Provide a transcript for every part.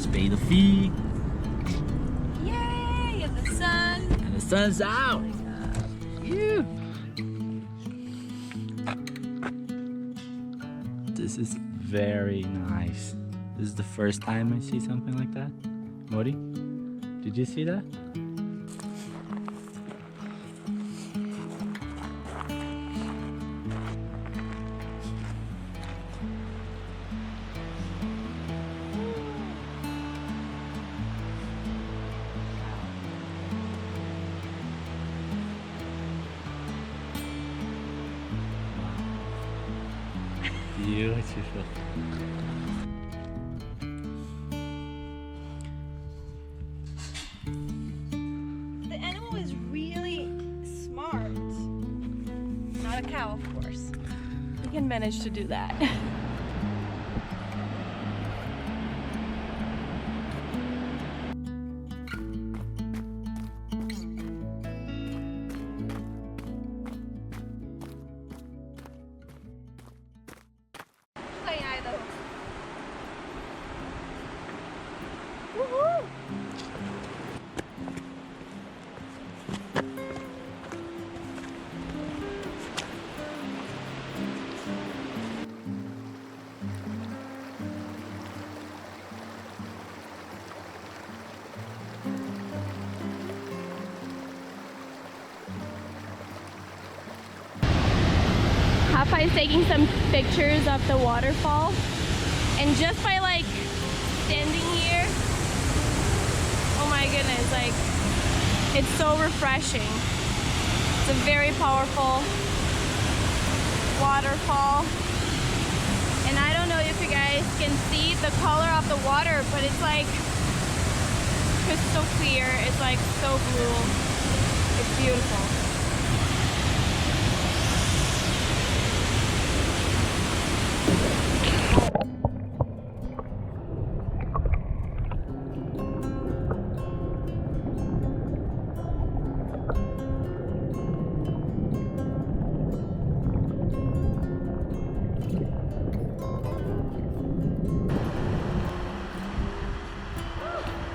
Let's pay the fee. Yay! And the sun. And the sun's out. Yeah. This is very nice. This is the first time I see something like that. Mori, did you see that? Beautiful. The animal is really smart. Not a cow, of course. He can manage to do that. Play Idaho. Woohoo! Hafa is taking some pictures of the waterfall, and just by like standing here, oh my goodness, like it's so refreshing. It's a very powerful waterfall, and I don't know if you guys can see the color of the water, but it's like crystal clear. It's like so blue. It's beautiful.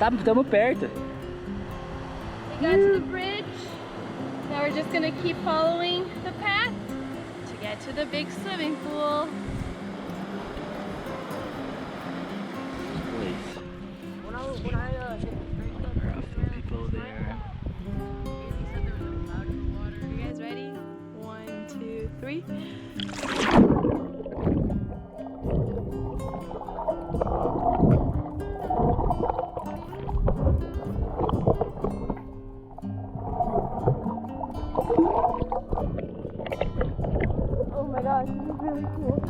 Estamos perto. We got to the bridge. Now we're just gonna keep following the path to get to the big swimming pool. There are a few people there. You guys ready? 1, 2, 3. Oh my gosh, this is really cool.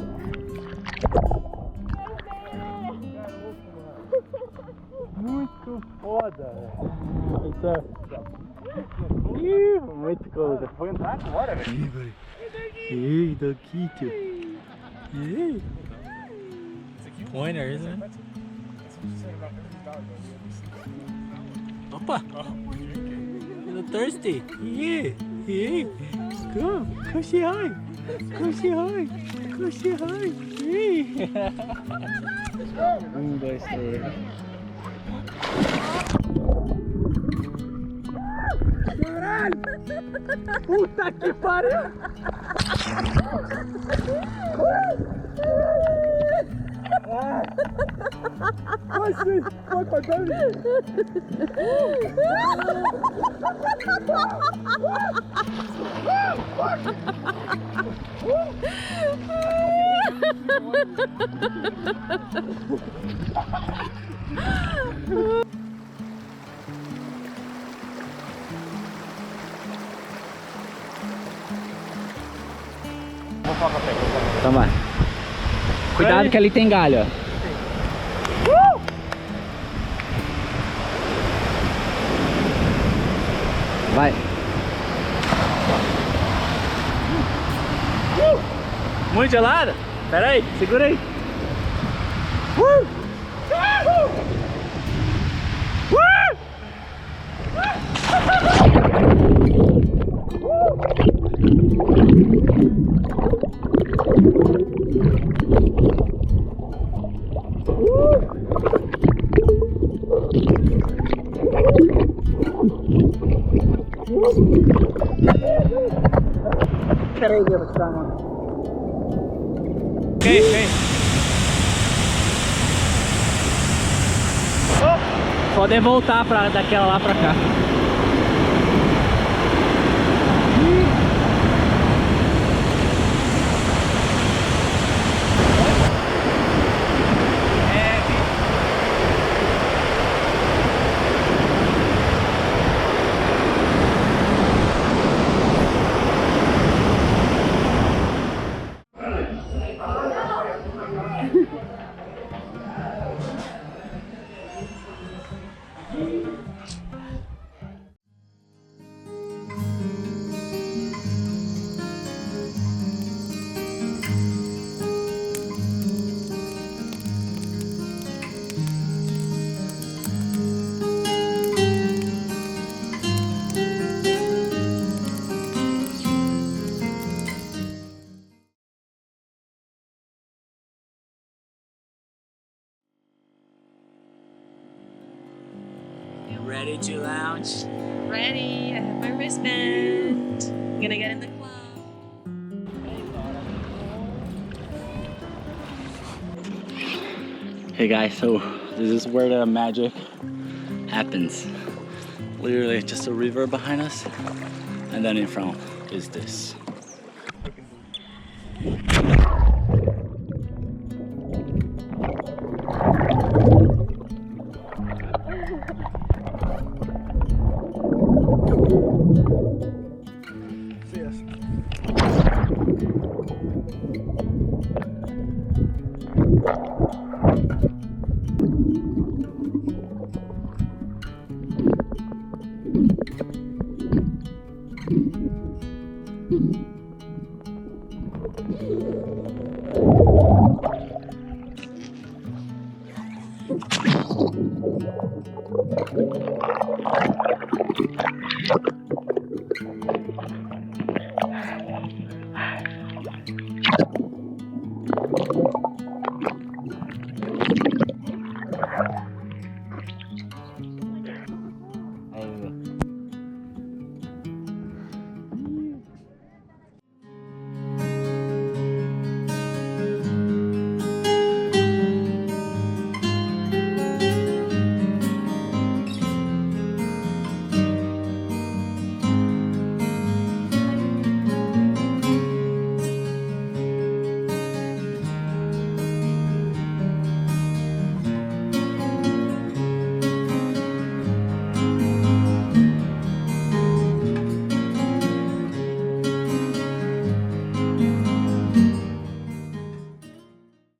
Muito foda, velho. Muito coisa. Vou entrar agora, velho. Ei, daqui, tio. Ei. Pointer, isn't it? Opa! You're thirsty. Yeah, yeah. Come say hi. Come say hi. Come say hi. Yeah. 1, 2, 3. Caralho! Puta que pariu! Foi pagando! Toma. Cuidado que ali tem galho, ó. Vai. Muito gelada? Pera aí, segura aí. Okay, okay. Poder voltar daquela lá pra cá. Ready to lounge? Ready. I have my wristband. I'm gonna get in the club. Hey guys, so this is where the magic happens. Literally just a river behind us, and then in front is this.